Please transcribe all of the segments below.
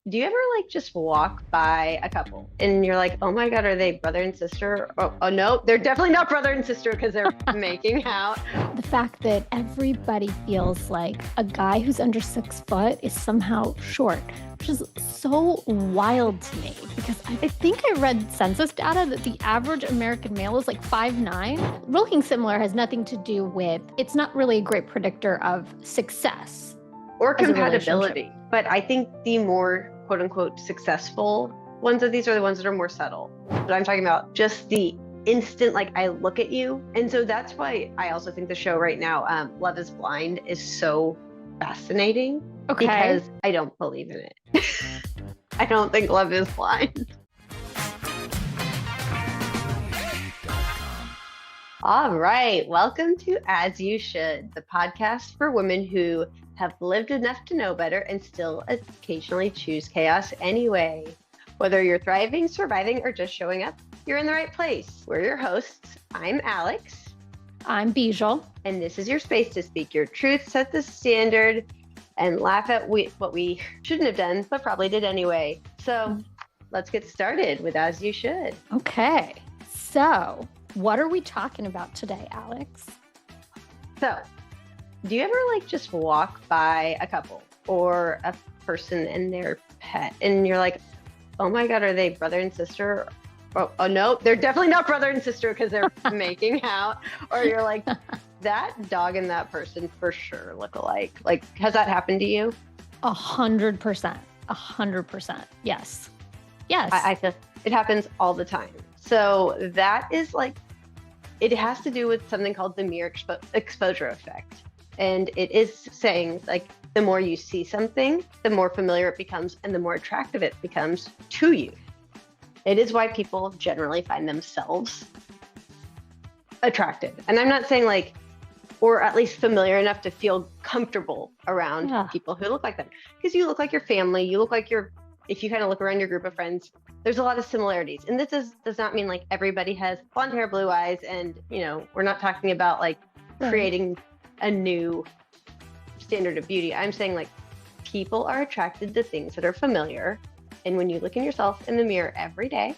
Do you ever like just walk by a couple and you're like, oh my God, are they brother and sister? Oh no, they're definitely not brother and sister because they're making out. The fact that everybody feels like a guy who's under 6 foot is somehow short, which is so wild to me because I think I read census data that the average American male is like 5'9". Looking similar has nothing to do with, it's not really a great predictor of success. Or compatibility. But I think the more quote unquote successful ones of these are the ones that are more subtle. But I'm talking about just the instant, like I look at you. And so that's why I also think the show right now, Love is Blind, is so fascinating. Okay. Because I don't believe in it. I don't think love is blind. All right. Welcome to As You Should, the podcast for women who have lived enough to know better and still occasionally choose chaos anyway. Whether you're thriving, surviving, or just showing up, you're in the right place. We're your hosts. I'm Alex. I'm Bijl. And this is your space to speak your truth, set the standard, and laugh at what we shouldn't have done, but probably did anyway. So let's get started with As You Should. Okay. So what are we talking about today, Alex? So, do you ever like just walk by a couple or a person and their pet and you're like, oh my God, are they brother and sister? Oh no, they're definitely not brother and sister because they're making out. Or you're like, that dog and that person for sure look alike. Like, has that happened to you? 100%. 100%. Yes. Yes. I feel it happens all the time. So that is like, it has to do with something called the mere exposure effect. And it is saying like, the more you see something, the more familiar it becomes and the more attractive it becomes to you. It is why people generally find themselves attractive. And I'm not saying like, or at least familiar enough to feel comfortable around people who look like them. Because you look like your family, you look like if you kind of look around your group of friends, there's a lot of similarities. And this does not mean like everybody has blonde hair, blue eyes, and we're not talking about like creating a new standard of beauty. I'm saying like people are attracted to things that are familiar. And when you look in yourself in the mirror every day,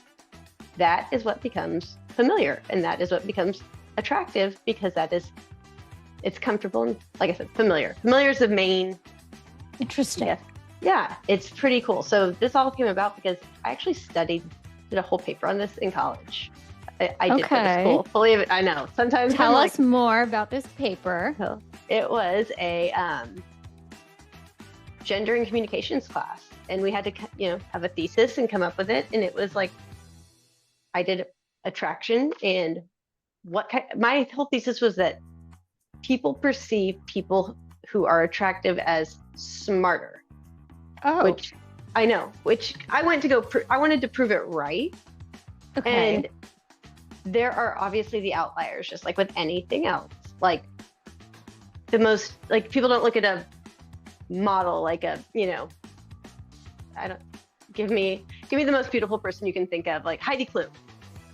that is what becomes familiar. And that is what becomes attractive because it's comfortable. And like I said, familiar. Familiar is the main. Interesting. Yeah, it's pretty cool. So this all came about because I actually did a whole paper on this in college. I did go to school. Believe it, I know. Sometimes tell us more about this paper. It was a gender and communications class, and we had to have a thesis and come up with it. And it was like I did attraction and my whole thesis was that people perceive people who are attractive as smarter. Oh, which I know. Which I went to go. I wanted to prove it right. Okay. And there are obviously the outliers, just like with anything else. Like the most, like people don't look at a model like give me the most beautiful person you can think of, like Heidi Klum.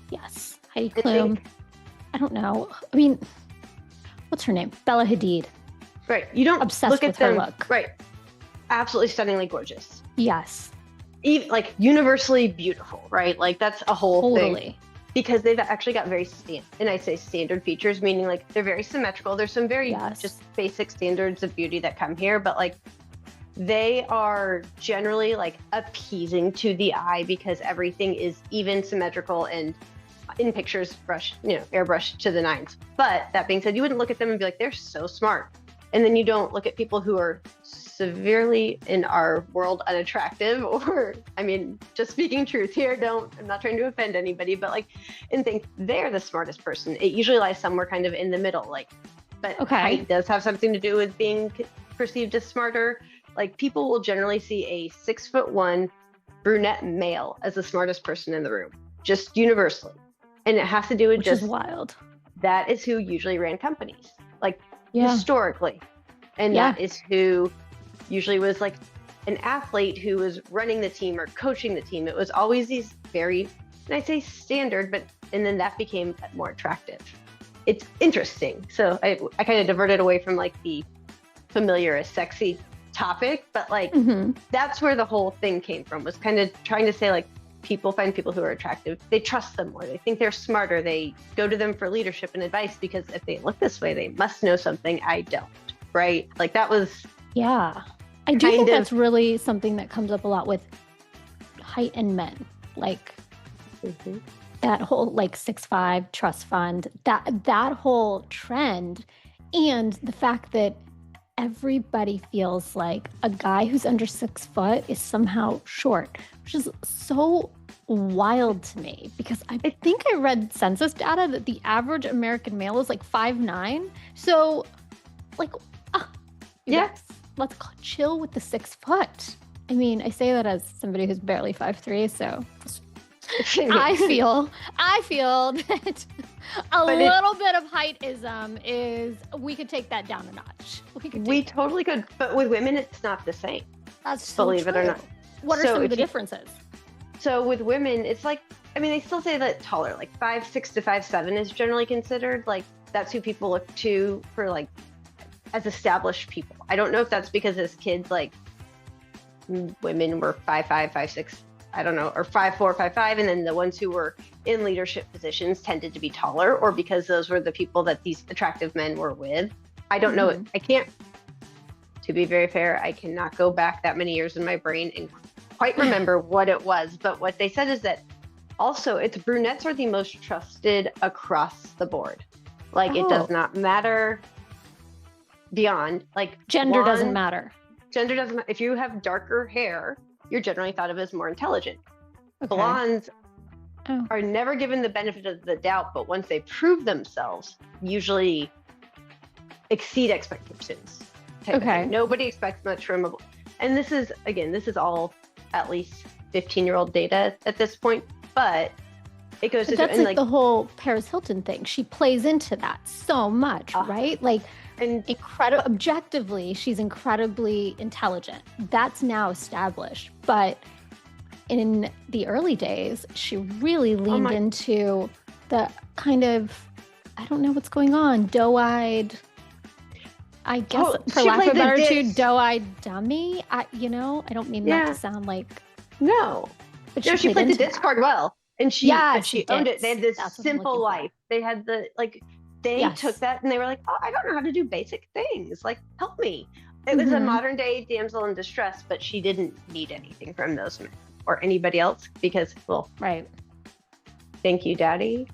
Yes, Heidi Klum. I don't know. I mean, what's her name? Bella Hadid. Right. You don't obsessed look with at them. Her look. Right. Absolutely stunningly gorgeous. Yes. Even, like universally beautiful, right? Like that's a whole thing. Because they've actually got very standard features, meaning like they're very symmetrical. There's some very just basic standards of beauty that come here, but like they are generally like appeasing to the eye because everything is even, symmetrical, and in pictures airbrushed to the nines. But that being said, you wouldn't look at them and be like, they're so smart. And then you don't look at people who are severely in our world unattractive, or I mean, just speaking truth here, I'm not trying to offend anybody, but like, and think they're the smartest person. It usually lies somewhere kind of in the middle, like, but height does have something to do with being perceived as smarter. Like people will generally see a 6'1" brunette male as the smartest person in the room, just universally. And it has to do with which is wild. That is who usually ran companies, like historically. And that is who usually was like an athlete who was running the team or coaching the team. It was always these very, and I say standard, and then that became more attractive. It's interesting. So I kind of diverted away from like the familiar as sexy topic, but like that's where the whole thing came from, was kind of trying to say like people find people who are attractive, they trust them more, they think they're smarter, they go to them for leadership and advice because if they look this way, they must know something I don't, right? Like that was I do think that's really something that comes up a lot with height and men, like that whole like 6'5" trust fund, that whole trend, and the fact that everybody feels like a guy who's under 6 foot is somehow short, which is so wild to me because I think I read census data that the average American male is like 5'9". So like, yes, let's chill with the 6 foot. I mean, I say that as somebody who's barely 5'3", so I feel that a little bit of heightism is, we could take that down a notch. We totally could, but with women, it's not the same. That's so believe true. it or not. What are some of the differences? So with women, it's like, I mean, they still say that taller, like 5'6" to 5'7" is generally considered, like that's who people look to for like as established people. I don't know if that's because as kids, like women were 5'5", 5'6", I don't know, or 5'4", 5'5", and then the ones who were in leadership positions tended to be taller, or because those were the people that these attractive men were with. I don't know. I can't, to be very fair, I cannot go back that many years in my brain and quite remember what it was. But what they said is that also it's brunettes are the most trusted across the board. Like it does not matter beyond, like gender doesn't matter. Gender doesn't matter. If you have darker hair, you're generally thought of as more intelligent. Blondes are never given the benefit of the doubt, but once they prove themselves, usually exceed expectations. Nobody expects much from a, and this is all at least 15-year-old data at this point, but it goes to that's like the whole Paris Hilton thing. She plays into that so much, right? Like, and objectively, she's incredibly intelligent. That's now established. But in the early days, she really leaned into the kind of, I don't know what's going on, doe-eyed, I guess, for lack of a better term, doe-eyed dummy. I don't mean that to sound like... No. But she played the discard well. And she owned it. They had this simple life. They had they took that and they were like, oh, I don't know how to do basic things. Like, help me. It was a modern day damsel in distress, but she didn't need anything from those men or anybody else because, well, thank you, daddy,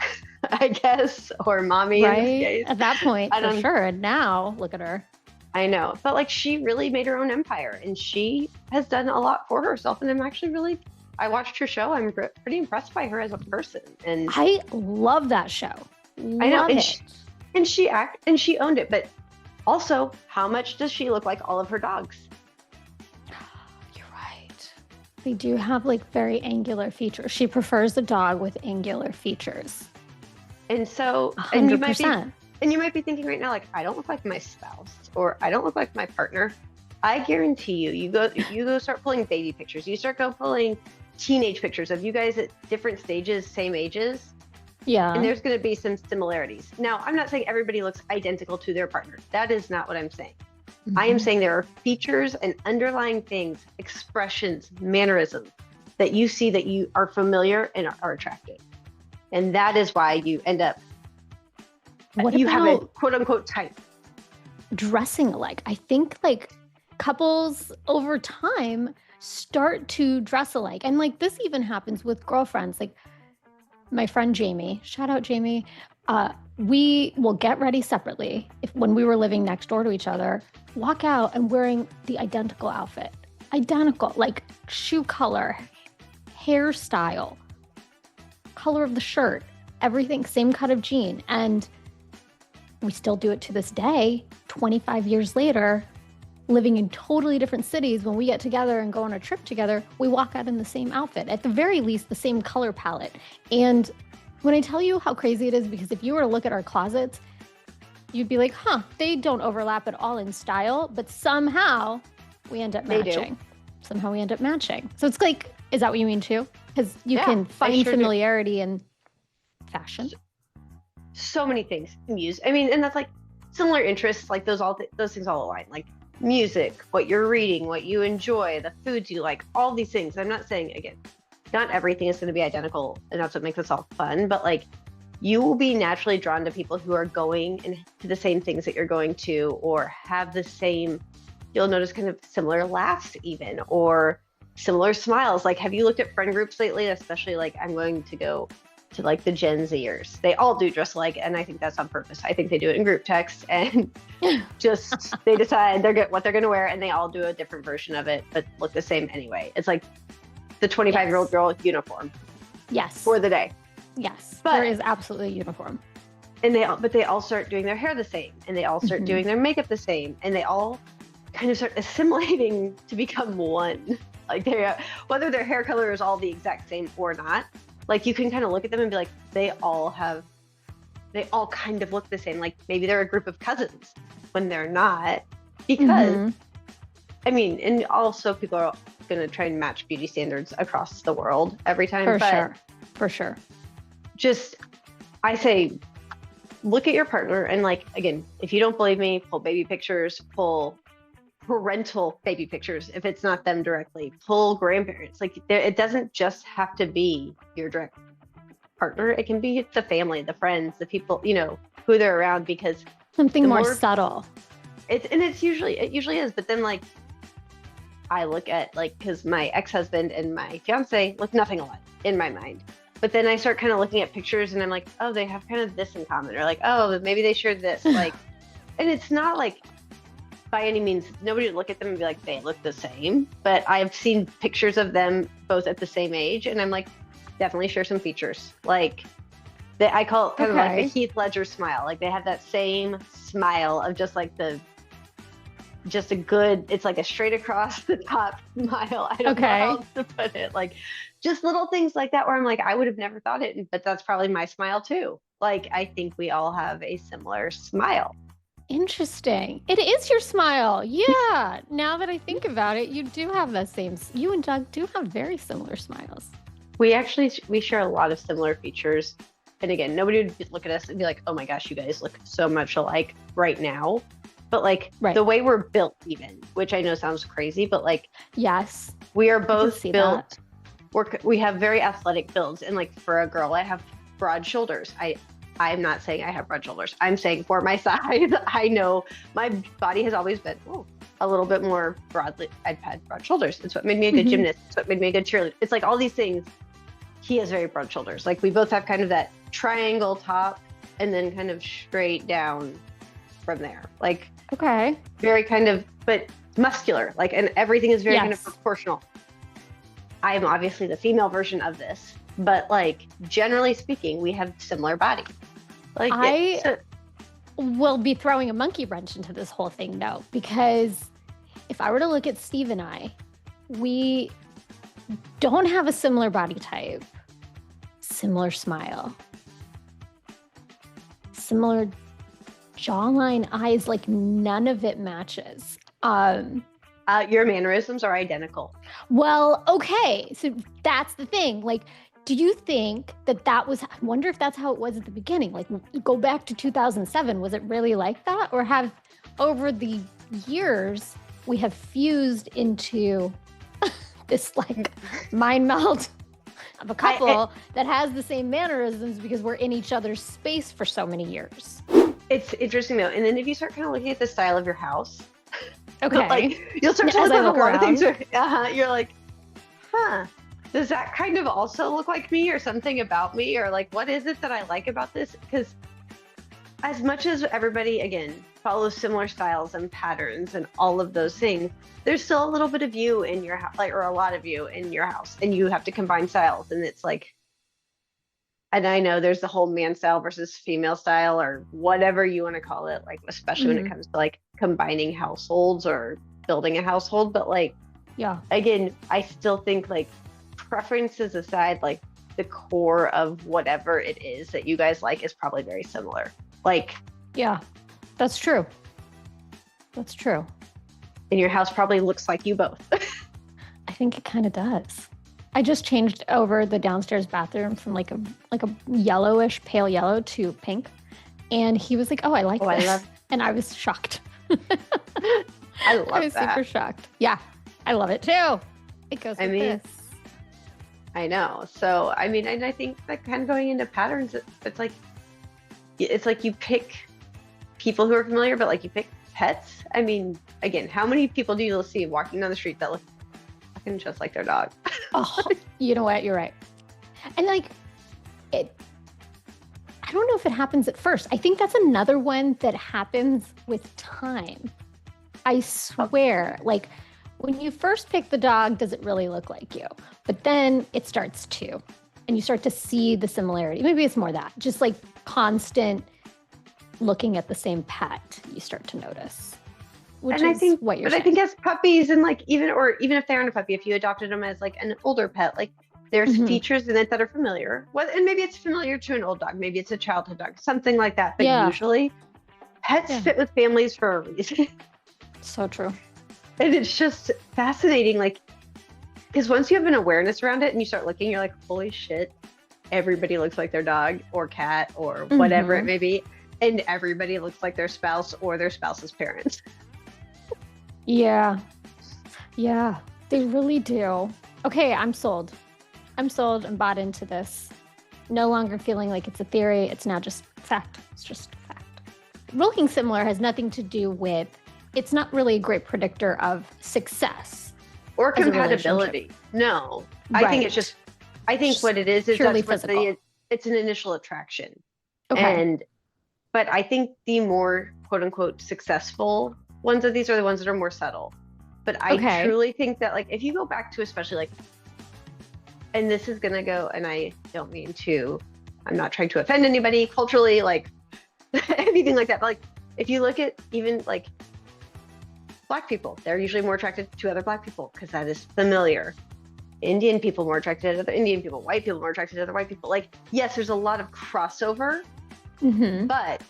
I guess, or mommy in this case. At that point, for sure. And now, look at her. I know. But like, she really made her own empire and she has done a lot for herself. And I'm actually I watched her show. I'm pretty impressed by her as a person. And I love that show. I know. And she owned it. But also, how much does she look like all of her dogs? You're right. They do have like very angular features. She prefers a dog with angular features. And so, 100%. And you might be thinking right now, like, I don't look like my spouse or I don't look like my partner. I guarantee you go start pulling baby pictures. You start pulling teenage pictures of you guys at different stages, same ages. Yeah. And there's going to be some similarities. Now, I'm not saying everybody looks identical to their partner. That is not what I'm saying. I am saying there are features and underlying things, expressions, mannerisms that you see that you are familiar and are attractive. And that is why you end up, you have a quote unquote type. Dressing alike. I think like couples over time start to dress alike. And like this even happens with girlfriends. Like my friend Jamie, shout out Jamie, we will get ready separately when we were living next door to each other, walk out and wearing the identical outfit. Identical, like shoe color, hairstyle, color of the shirt, everything, same cut of jean. And we still do it to this day, 25 years later, living in totally different cities. When we get together and go on a trip together, we walk out in the same outfit, at the very least, the same color palette. And when I tell you how crazy it is, because if you were to look at our closets, you'd be like, they don't overlap at all in style, but somehow we end up matching. Somehow we end up matching. So it's like, is that what you mean too? Because you can find familiarity in fashion. So many things. I mean, and that's like similar interests, like those things all align. Like music, what you're reading, what you enjoy, the foods you like, all these things. I'm not saying, again, not everything is going to be identical, and that's what makes us all fun, but like you will be naturally drawn to people who are going to the same things that you're going to, or have the same, you'll notice kind of similar laughs even, or similar smiles. Like, have you looked at friend groups lately? Especially like I'm going to go to like the Gen Zers. They all do dress alike, and I think that's on purpose. I think they do it in group text and just they decide what they're going to wear, and they all do a different version of it, but look the same anyway. It's like the 25-year-old girl uniform. Yes. For the day. Yes. But there is absolutely a uniform. And they all start doing their hair the same, and they all start doing their makeup the same, and they all kind of start assimilating to become one. Like whether their hair color is all the exact same or not, like you can kind of look at them and be like, they all kind of look the same. Like maybe they're a group of cousins when they're not, because I mean, and also people are going to try and match beauty standards across the world every time. For sure. Just, I say, look at your partner, and like, again, if you don't believe me, pull baby pictures, pull parental baby pictures. If it's not them directly, pull grandparents. Like it doesn't just have to be your direct partner. It can be the family, the friends, the people, who they're around, because something more subtle. It usually is. But then like, I look at like, because my ex-husband and my fiance look nothing alike in my mind. But then I start kind of looking at pictures and I'm like, oh, they have kind of this in common, or like, oh, maybe they shared this. Like, and it's not like by any means, nobody would look at them and be like, they look the same. But I've seen pictures of them both at the same age, and I'm like, definitely share some features. Like, I call it kind of like the Heath Ledger smile. Like they have that same smile of just like just a good, it's like a straight across the top smile. I don't know how else to put it. Like just little things like that where I'm like, I would have never thought it, but that's probably my smile too. Like, I think we all have a similar smile. Interesting. It is your smile. Yeah. Now that I think about it, you do have the same, you and Doug do have very similar smiles. We share a lot of similar features. And again, nobody would look at us and be like, oh my gosh, you guys look so much alike right now. But like the way we're built even, which I know sounds crazy, but like, yes, we are both built. We have very athletic builds. And like for a girl, I have broad shoulders. I'm not saying I have broad shoulders. I'm saying for my size, I know my body has always been a little bit more broadly. I've had broad shoulders. It's what made me a good gymnast. It's what made me a good cheerleader. It's like all these things. He has very broad shoulders. Like we both have kind of that triangle top and then kind of straight down from there. Like, very kind of, but muscular. Like, and everything is very kind of proportional. I am obviously the female version of this, but like generally speaking, we have similar bodies. Like I will be throwing a monkey wrench into this whole thing though, because if I were to look at Steve and I, we don't have a similar body type, similar smile, similar jawline, eyes, like none of it matches. Your mannerisms are identical. Well, okay. So that's the thing. Like, do you think that was, I wonder if that's how it was at the beginning? Like, go back to 2007. Was it really like that? Or have, over the years, we have fused into this, like, mind meld of a couple that has the same mannerisms because we're in each other's space for so many years? It's interesting, though. And then if you start kind of looking at the style of your house, like, you'll start to look at a lot of things. You're like, does that kind of also look like me, or something about me, or like, what is it that I like about this? Because as much as everybody, again, follows similar styles and patterns and all of those things, there's still a little bit of you in your house, or a lot of you in your house, and you have to combine styles. And it's like, and I know there's the whole man style versus female style, or whatever you want to call it, like, especially when it comes to like combining households or building a household. But like, again, I still think, like, preferences aside, like the core of whatever it is that you guys like is probably very similar. Like, that's true. That's true. And your house probably looks like you both. I think it kind of does. I just changed over the downstairs bathroom from like a yellowish, pale yellow to pink. And he was like, oh, I like this. And I was shocked. I love I was that. super shocked. Yeah, I love it too. It goes with this. I know. So, I mean, and I think like kind of going into patterns, it's like you pick people who are familiar, but like you pick pets. I mean, again, how many people do you see walking down the street that look fucking just like their dog? Oh, you know what? You're right. And like I don't know if it happens at first. I think that's another one that happens with time. I swear, like when you first pick the dog, does it really look like you? But then it starts to, and you start to see the similarity. Maybe it's more that, just like constant looking at the same pet, you start to notice. Which and is I think, what you're but saying. I think as puppies and like even if they aren't a puppy, if you adopted them as like an older pet, like there's features in it that are familiar. And maybe it's familiar to an old dog, maybe it's a childhood dog, something like that. But usually, pets fit with families for a reason. So true. And it's just fascinating, like, because once you have an awareness around it and you start looking, you're like, holy shit, everybody looks like their dog or cat or whatever it may be. And everybody looks like their spouse or their spouse's parents. Yeah. Yeah, they really do. Okay, I'm sold. I'm bought into this. No longer feeling like it's a theory. It's now just fact. It's just fact. Looking similar has nothing to do with, it's not really a great predictor of success. Or compatibility. No. Right. I think it's just, I think what it is purely that's physical. it's an initial attraction. Okay. But I think the more quote unquote successful ones of these are the ones that are more subtle. But I truly think that like, if you go back to especially like, and this is going to go, and I don't mean to, I'm not trying to offend anybody culturally, like anything like that. But like, if you look at even like Black people, they're usually more attracted to other Black people because that is familiar. Indian people more attracted to other Indian people, white people more attracted to other white people. Like, yes, there's a lot of crossover, but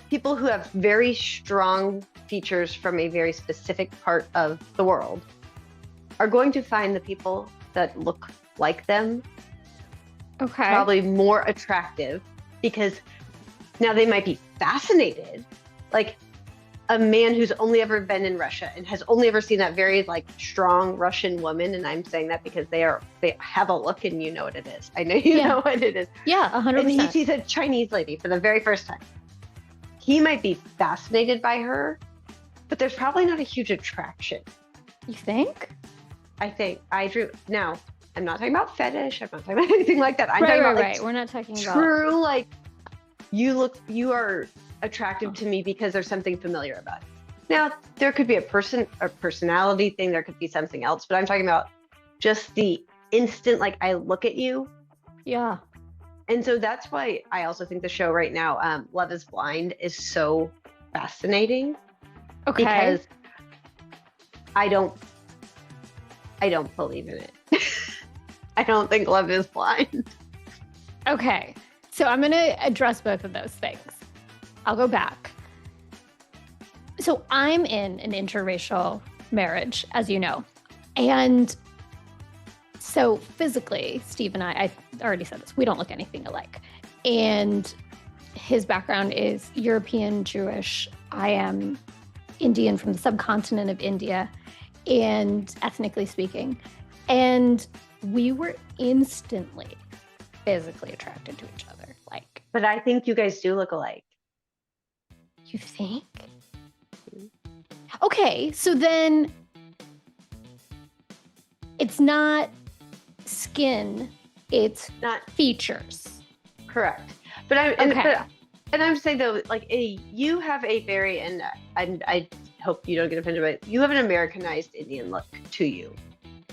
people who have very strong features from a very specific part of the world are going to find the people that look like them probably more attractive, because now they might be fascinated. Like a man who's only ever been in Russia and has only ever seen that very like strong Russian woman, and I'm saying that because they have a look and you know what it is. I know you know what it is. Yeah, 100%. And he sees a Chinese lady for the very first time. He might be fascinated by her, but there's probably not a huge attraction. You think? I think now. I'm not talking about fetish. I'm not talking about anything like that. I'm talking about like, we're not talking about true, like you are attractive to me because there's something familiar about it. Now, there could be a personality thing. There could be something else, but I'm talking about just the instant, like I look at you. Yeah. And so that's why I also think the show right now, Love is Blind, is so fascinating. Okay. Because I don't believe in it. I don't think love is blind. Okay. So I'm going to address both of those things. I'll go back. So I'm in an interracial marriage, as you know. And so physically, Steve and I already said this, we don't look anything alike. And his background is European, Jewish. I am Indian from the subcontinent of India, and ethnically speaking. And we were instantly physically attracted to each other. Like, but I think you guys do look alike. You think? Okay, so then it's not skin, it's not features. Correct. But I'm saying though, like you have a very, and I hope you don't get offended by it, you have an Americanized Indian look to you.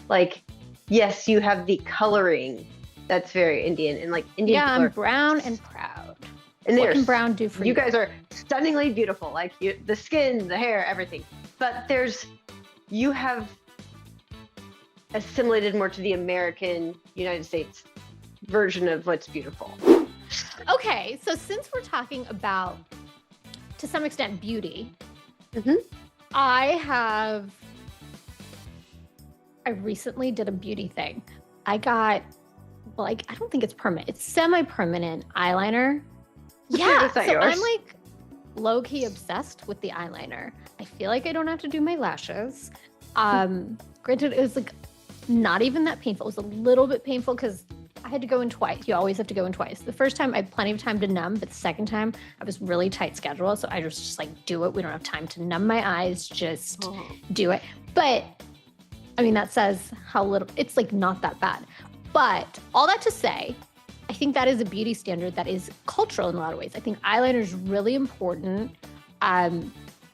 Like, yes, you have the coloring that's very Indian, and like Indian. Yeah, I'm brown and proud. And what can brown do for you? You guys are stunningly beautiful, like the skin, the hair, everything. But you have assimilated more to the American United States version of what's beautiful. Okay, so since we're talking about, to some extent, beauty, I recently did a beauty thing. I got, like, I don't think it's permanent. It's semi-permanent eyeliner. Yeah, so yours? I'm like, low-key obsessed with the eyeliner. I feel like I don't have to do my lashes. Granted, it was like not even that painful. It was a little bit painful because I had to go in twice. You always have to go in twice. The first time I had plenty of time to numb, but the second time I was really tight schedule. So I was just like, do it. We don't have time to numb my eyes. Just do it. But I mean, that says how little, it's like not that bad. But all that to say, I think that is a beauty standard that is cultural in a lot of ways. I think eyeliner is really important.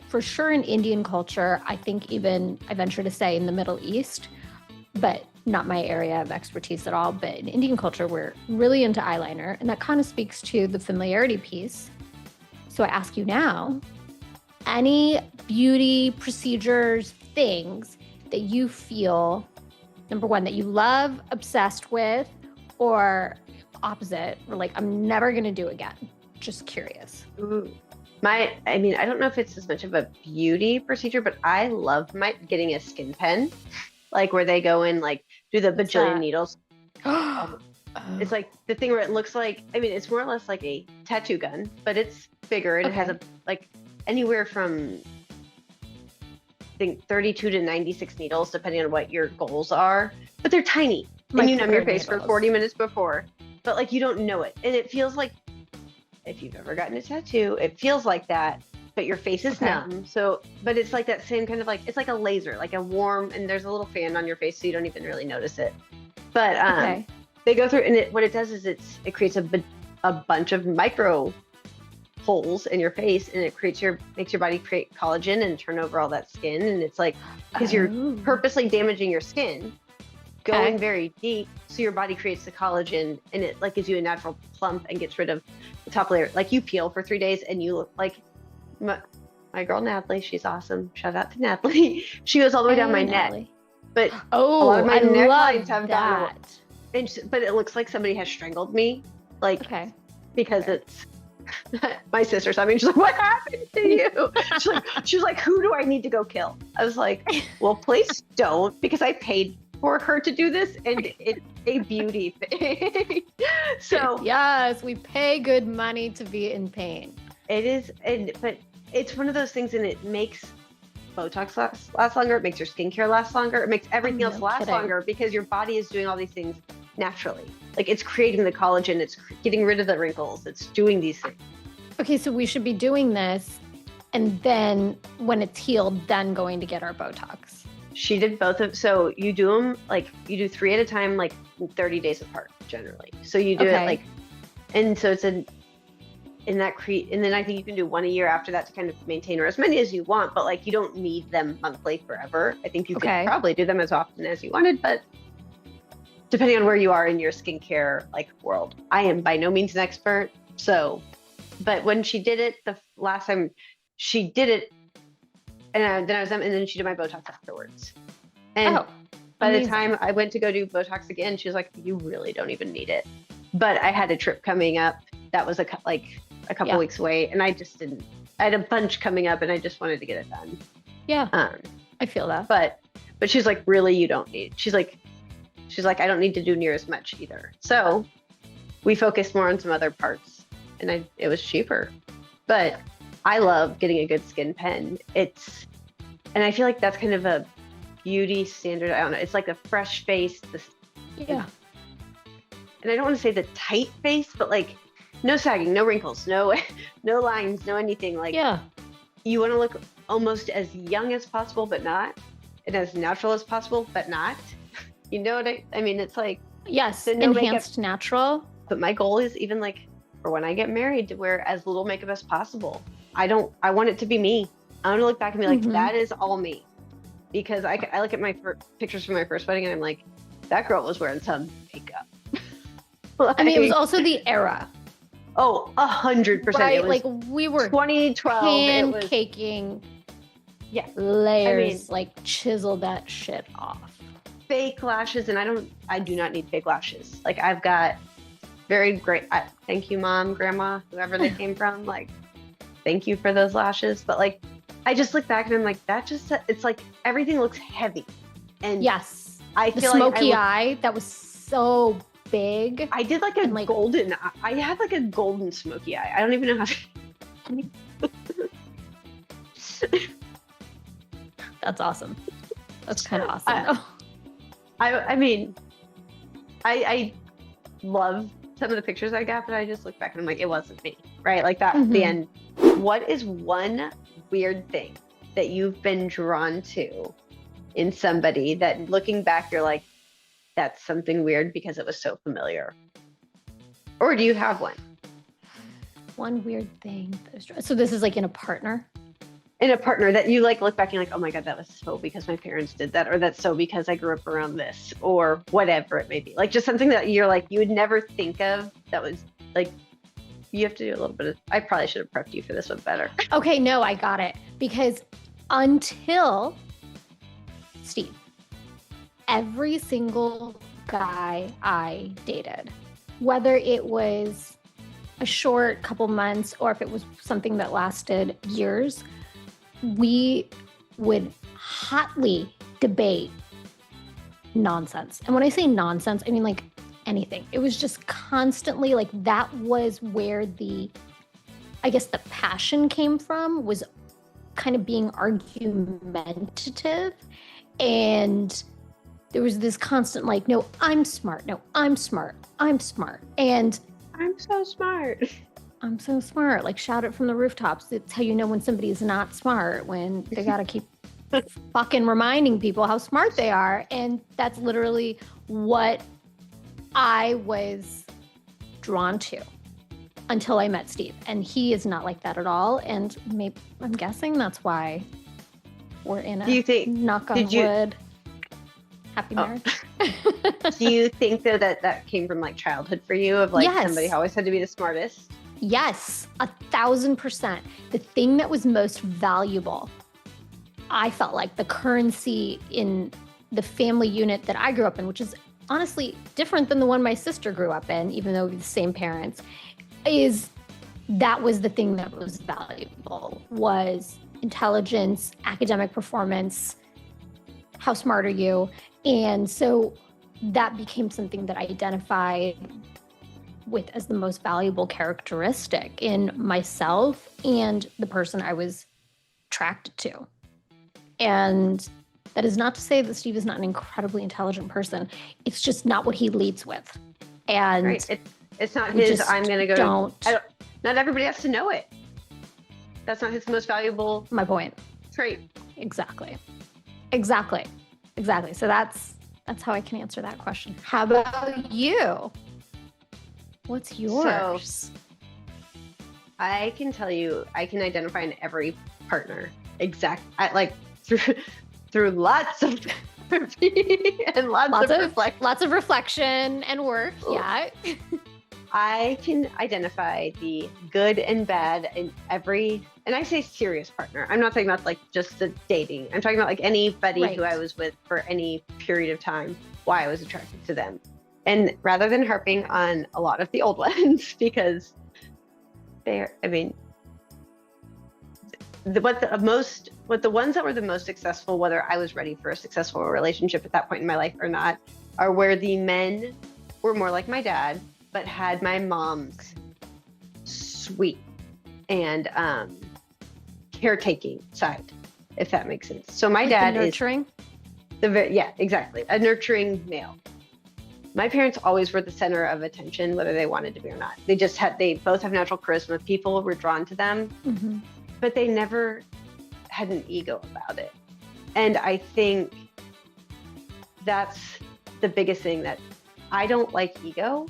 For sure in Indian culture, I think even, I venture to say in the Middle East, but not my area of expertise at all, but in Indian culture, we're really into eyeliner. And that kind of speaks to the familiarity piece. So I ask you now, any beauty procedures, things that you feel, number one, that you love, obsessed with, or opposite, or like, I'm never going to do again? Just curious. Ooh. I don't know if it's as much of a beauty procedure, but I love getting a skin pen, like where they go in, like do the bajillion needles. It's like the thing where it looks like, it's more or less like a tattoo gun, but it's bigger and it has anywhere from, I think 32 to 96 needles, depending on what your goals are, but they're tiny. And you numb your face for 40 minutes before, but like you don't know it. And it feels like, if you've ever gotten a tattoo, it feels like that, but your face is numb. So, but it's like that same kind of like, it's like a laser, like a warm, and there's a little fan on your face, so you don't even really notice it. But they go through, and what it does is it creates a bunch of micro holes in your face, and it makes your body create collagen and turn over all that skin. And it's like, because you're purposely damaging your skin, going very deep, so your body creates the collagen, and it like gives you a natural plump and gets rid of the top layer. Like you peel for 3 days and you look like my girl Natalie. She's awesome. Shout out to Natalie. She goes all the way down my neck, but a lot of my necklines have gone away. But it looks like somebody has strangled me, like because it's my sister saw me and she's like, what happened to you? She's like, who do I need to go kill? I was like, well, please don't, because I paid for her to do this, and it's a beauty thing. So yes, we pay good money to be in pain. It is, but it's one of those things, and it makes Botox last longer. It makes your skincare last longer. It makes everything else last longer, because your body is doing all these things naturally. Like it's creating the collagen, it's getting rid of the wrinkles, it's doing these things. Okay, so we should be doing this, and then when it's healed, then going to get our Botox. She did both of, so you do them, like you do 3 at a time, like 30 days apart generally. So you do it like, and so it's and then I think you can do 1 a year after that to kind of maintain, or as many as you want, but like you don't need them monthly forever. I think you could probably do them as often as you wanted, but depending on where you are in your skincare like world. I am by no means an expert, so, but when she did it, the last time she did it, and then she did my Botox afterwards. And by the time I went to go do Botox again, she was like, you really don't even need it. But I had a trip coming up that was a couple weeks away, and I had a bunch coming up, and I just wanted to get it done. Yeah. I feel that. But she's like, really, you don't need, she's like, I don't need to do near as much either. So we focused more on some other parts, and it was cheaper. But I love getting a good skin pen. And I feel like that's kind of a beauty standard. I don't know. It's like a fresh face. And I don't want to say the tight face, but like no sagging, no wrinkles, no lines, no anything. Like you want to look almost as young as possible, but not, and as natural as possible, but not. You know what I mean? It's like enhanced natural. But my goal is even like for when I get married to wear as little makeup as possible. I want it to be me. I want to look back and be like, that is all me. Because I look at my pictures from my first wedding and I'm like, that girl was wearing some makeup. It was also the era. Oh, 100%. Right, like we were 2012. Pancaking layers, like chisel that shit off. Fake lashes, and I do not need fake lashes. Like I've got very great, thank you, mom, grandma, whoever they came from. Like, thank you for those lashes. But like, I just look back and I'm like, it's like everything looks heavy. And yes, I feel the smoky eye that was so big. I did like a golden, I had like a golden smoky eye. I don't even know how to. That's awesome. That's kind of awesome. I mean, I love some of the pictures I got, but I just look back and I'm like, it wasn't me, right? Like that, the end. What is one weird thing that you've been drawn to in somebody that looking back, you're like, that's something weird because it was so familiar? Or do you have one? One weird thing. So this is like in a partner? In a partner that you like look back and you're like, oh my God, that was so because my parents did that, or that's so because I grew up around this, or whatever it may be. Like just something that you're like, you would never think of that was like, you have to do a little bit of, I probably should have prepped you for this one better. Okay, no, I got it. Because until Steve, every single guy I dated, whether it was a short couple months or if it was something that lasted years, we would hotly debate nonsense. And when I say nonsense, I mean like anything. It was just constantly like that was where the passion came from, was kind of being argumentative. And there was this constant like, no, I'm smart. No, I'm smart. I'm smart. And I'm so smart. I'm so smart. Like shout it from the rooftops. It's how you know when somebody is not smart, when they got to keep fucking reminding people how smart they are. And that's literally what I was drawn to until I met Steve. And he is not like that at all. And maybe I'm guessing that's why we're in a knock on wood happy marriage. Do you think though that came from like childhood for you of like somebody who always had to be the smartest? Yes, 1,000%. The thing that was most valuable, I felt like the currency in the family unit that I grew up in, which is honestly different than the one my sister grew up in, even though we were the same parents, is that was the thing that was valuable, was intelligence, academic performance, how smart are you? And so that became something that I identified with as the most valuable characteristic in myself and the person I was attracted to. And that is not to say that Steve is not an incredibly intelligent person. It's just not what he leads with. And right. It's not his, I'm going to go. Not everybody has to know it. That's not his most valuable. My point. Trait. Exactly. So that's how I can answer that question. How about you? What's yours? So, I can tell you, I can identify in every partner through lots of therapy and lots of reflection and work. Yeah. I can identify the good and bad in every, and I say serious partner. I'm not talking about like just the dating. I'm talking about like anybody who I was with for any period of time, why I was attracted to them. And rather than harping on a lot of the old ones, because the ones that were the most successful, whether I was ready for a successful relationship at that point in my life or not, are where the men were more like my dad, but had my mom's sweet and caretaking side, if that makes sense. So my dad is nurturing. Exactly, a nurturing male. My parents always were the center of attention, whether they wanted to be or not. They both have natural charisma. People were drawn to them, but they never had an ego about it. And I think that's the biggest thing, that I don't like ego.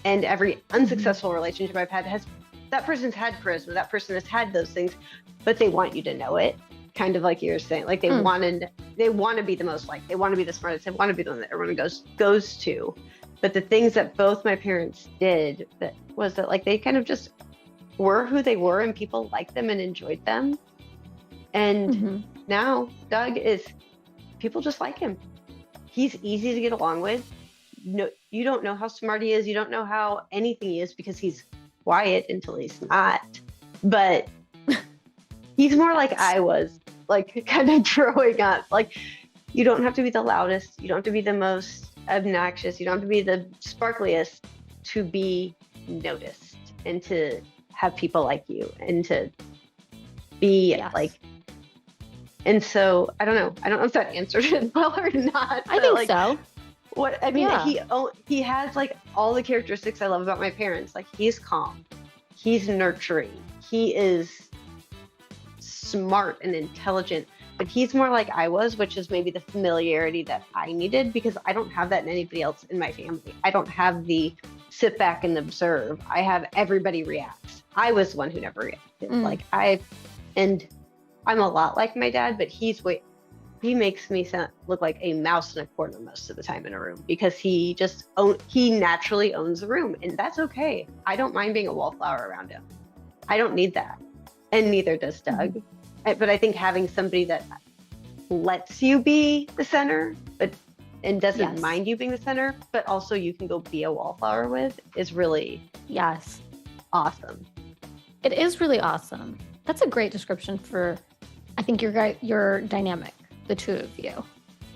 And every unsuccessful relationship I've had that person's had charisma, that person has had those things, but they want you to know it. Kind of like you were saying, like they want to be the most liked, they want to be the smartest, they want to be the one that everyone goes to. But the things that both my parents did that like they kind of just were who they were, and people liked them and enjoyed them. And now Doug people just like him. He's easy to get along with. No, you don't know how smart he is. You don't know how anything he is because he's quiet until he's not. But he's more like I was, like kind of growing up. Like you don't have to be the loudest. You don't have to be the most obnoxious. You don't have to be the sparkliest to be noticed and to have people like you and to be like And so I don't know. I don't know if that answered it well or not. I think so. What I mean, he has like all the characteristics I love about my parents. Like he's calm, he's nurturing, he is smart and intelligent, but he's more like I was, which is maybe the familiarity that I needed because I don't have that in anybody else in my family. I don't have the sit back and observe. I have everybody reacts. I was the one who never reacted. And I'm a lot like my dad, but he makes me look like a mouse in a corner most of the time in a room because he naturally owns the room, and that's okay. I don't mind being a wallflower around him. I don't need that, and neither does Doug. But I think having somebody that lets you be the center, and doesn't mind you being the center, but also you can go be a wallflower with is really awesome. It is really awesome. That's a great description for, I think, your dynamic, the two of you.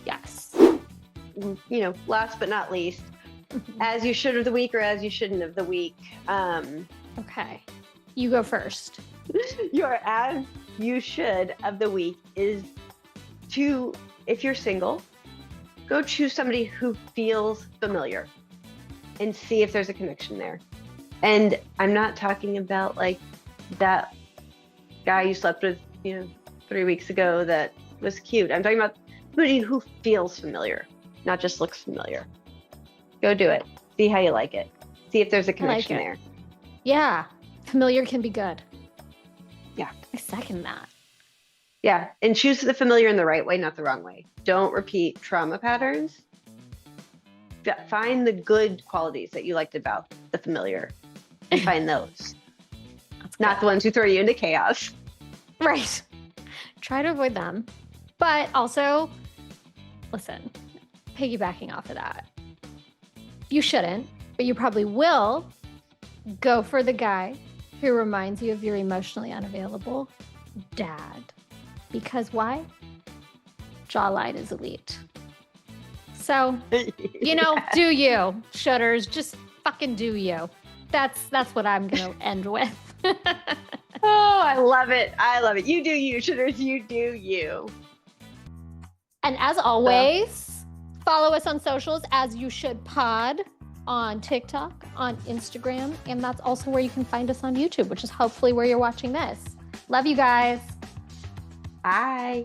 Yes. Last but not least, as you should of the week or as you shouldn't of the week. Okay. You go first. Your as you should of the week is to, if you're single, go choose somebody who feels familiar and see if there's a connection there. And I'm not talking about like that guy you slept with, 3 weeks ago that was cute. I'm talking about somebody who feels familiar, not just looks familiar. Go do it. See how you like it. See if there's a connection there. Yeah. Familiar can be good. Yeah. I second that. Yeah. And choose the familiar in the right way, not the wrong way. Don't repeat trauma patterns. Find the good qualities that you liked about the familiar and find those. Not the ones who throw you into chaos. Right. Try to avoid them. But also, listen, piggybacking off of that, you shouldn't, but you probably will go for the guy who reminds you of your emotionally unavailable dad. Because why? Jawline is elite. So, do you, shutters, just fucking do you. That's what I'm going to end with. Oh, I love it. I love it. You do you, shutters. You do you. And as always, follow us on socials, As You Should Pod, on TikTok, on Instagram, and that's also where you can find us on YouTube, which is hopefully where you're watching this. Love you guys. Bye.